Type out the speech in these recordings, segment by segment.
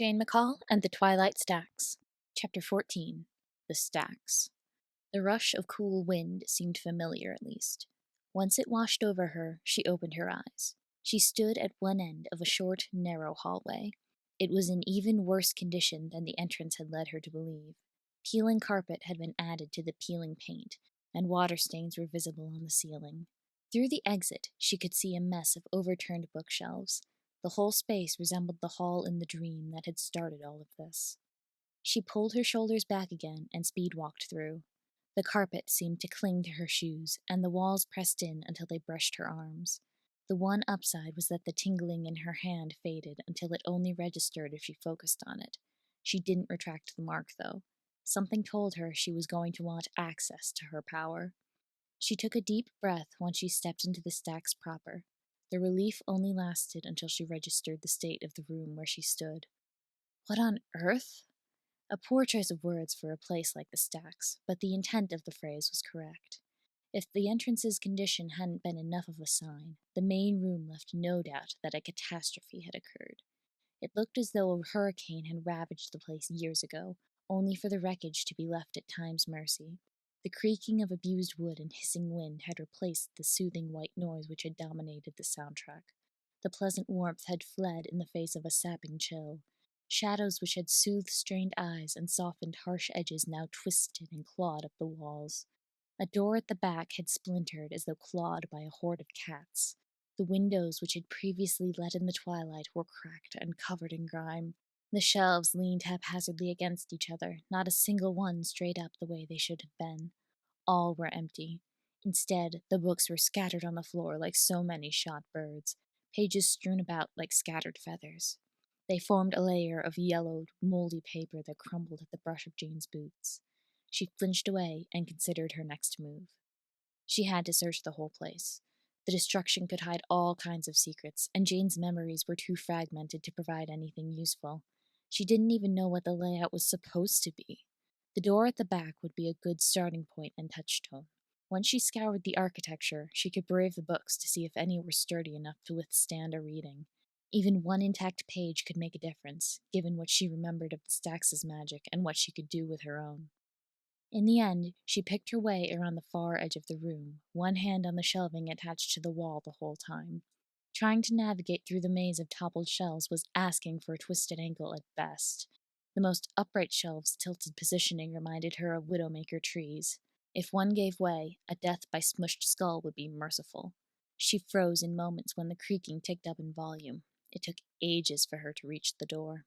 Jane McCall and the Twilight Stacks. Chapter 14. The Stacks. The rush of cool wind seemed familiar, at least. Once it washed over her, she opened her eyes. She stood at one end of a short, narrow hallway. It was in even worse condition than the entrance had led her to believe. Peeling carpet had been added to the peeling paint, and water stains were visible on the ceiling. Through the exit, she could see a mess of overturned bookshelves. The whole space resembled the hall in the dream that had started all of this. She pulled her shoulders back again and speed-walked through. The carpet seemed to cling to her shoes, and the walls pressed in until they brushed her arms. The one upside was that the tingling in her hand faded until it only registered if she focused on it. She didn't retract the mark, though. Something told her she was going to want access to her power. She took a deep breath once she stepped into the stacks proper. The relief only lasted until she registered the state of the room where she stood. What on earth? A poor choice of words for a place like the stacks, but the intent of the phrase was correct. If the entrance's condition hadn't been enough of a sign, the main room left no doubt that a catastrophe had occurred. It looked as though a hurricane had ravaged the place years ago, only for the wreckage to be left at time's mercy. The creaking of abused wood and hissing wind had replaced the soothing white noise which had dominated the soundtrack. The pleasant warmth had fled in the face of a sapping chill. Shadows which had soothed strained eyes and softened harsh edges now twisted and clawed up the walls. A door at the back had splintered as though clawed by a horde of cats. The windows which had previously let in the twilight were cracked and covered in grime. The shelves leaned haphazardly against each other, not a single one straight up the way they should have been. All were empty. Instead, the books were scattered on the floor like so many shot birds, pages strewn about like scattered feathers. They formed a layer of yellowed, moldy paper that crumbled at the brush of Jane's boots. She flinched away and considered her next move. She had to search the whole place. The destruction could hide all kinds of secrets, and Jane's memories were too fragmented to provide anything useful. She didn't even know what the layout was supposed to be. The door at the back would be a good starting point and touchstone. Once she scoured the architecture, she could brave the books to see if any were sturdy enough to withstand a reading. Even one intact page could make a difference, given what she remembered of the Stax's magic and what she could do with her own. In the end, she picked her way around the far edge of the room, one hand on the shelving attached to the wall the whole time. Trying to navigate through the maze of toppled shelves was asking for a twisted ankle at best. The most upright shelves' tilted positioning reminded her of widowmaker trees. If one gave way, a death by smushed skull would be merciful. She froze in moments when the creaking ticked up in volume. It took ages for her to reach the door.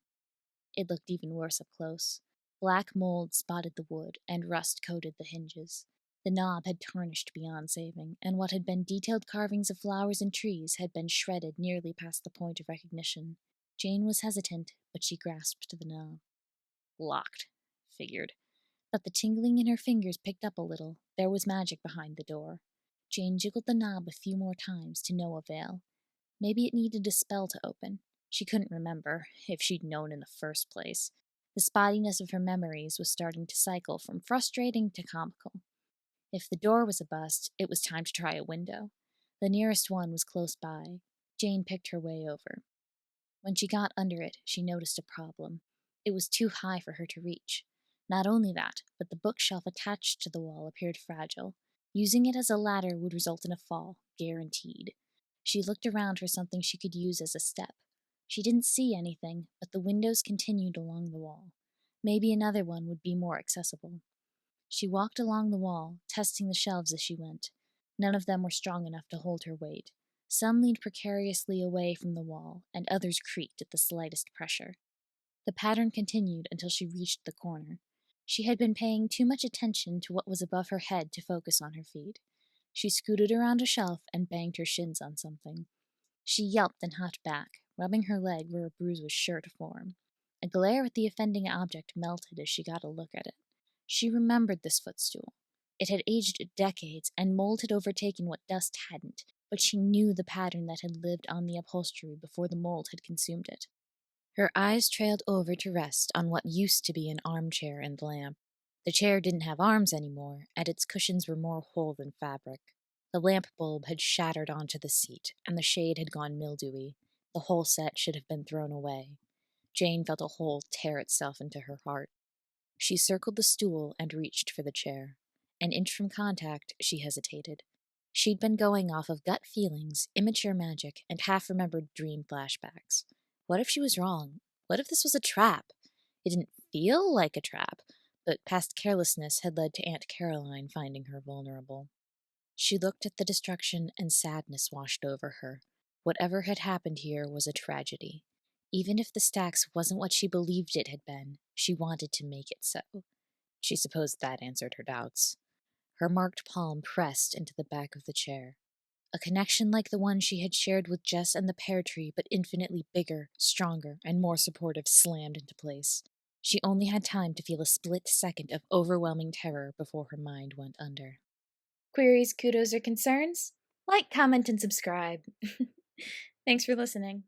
It looked even worse up close. Black mold spotted the wood, and rust coated the hinges. The knob had tarnished beyond saving, and what had been detailed carvings of flowers and trees had been shredded nearly past the point of recognition. Jane was hesitant, but she grasped the knob. Locked, figured. But the tingling in her fingers picked up a little. There was magic behind the door. Jane jiggled the knob a few more times to no avail. Maybe it needed a spell to open. She couldn't remember, if she'd known in the first place. The spottiness of her memories was starting to cycle from frustrating to comical. If the door was a bust, it was time to try a window. The nearest one was close by. Jane picked her way over. When she got under it, she noticed a problem. It was too high for her to reach. Not only that, but the bookshelf attached to the wall appeared fragile. Using it as a ladder would result in a fall, guaranteed. She looked around for something she could use as a step. She didn't see anything, but the windows continued along the wall. Maybe another one would be more accessible. She walked along the wall, testing the shelves as she went. None of them were strong enough to hold her weight. Some leaned precariously away from the wall, and others creaked at the slightest pressure. The pattern continued until she reached the corner. She had been paying too much attention to what was above her head to focus on her feet. She scooted around a shelf and banged her shins on something. She yelped and hopped back, rubbing her leg where a bruise was sure to form. A glare at the offending object melted as she got a look at it. She remembered this footstool. It had aged decades, and mold had overtaken what dust hadn't, but she knew the pattern that had lived on the upholstery before the mold had consumed it. Her eyes trailed over to rest on what used to be an armchair and lamp. The chair didn't have arms anymore, and its cushions were more whole than fabric. The lamp bulb had shattered onto the seat, and the shade had gone mildewy. The whole set should have been thrown away. Jane felt a hole tear itself into her heart. She circled the stool and reached for the chair. An inch from contact, she hesitated. She'd been going off of gut feelings, immature magic, and half-remembered dream flashbacks. What if she was wrong? What if this was a trap? It didn't feel like a trap, but past carelessness had led to Aunt Caroline finding her vulnerable. She looked at the destruction and sadness washed over her. Whatever had happened here was a tragedy. Even if the stacks wasn't what she believed it had been, she wanted to make it so. She supposed that answered her doubts. Her marked palm pressed into the back of the chair. A connection like the one she had shared with Jess and the pear tree, but infinitely bigger, stronger, and more supportive, slammed into place. She only had time to feel a split second of overwhelming terror before her mind went under. Queries, kudos, or concerns? Like, comment, and subscribe. Thanks for listening.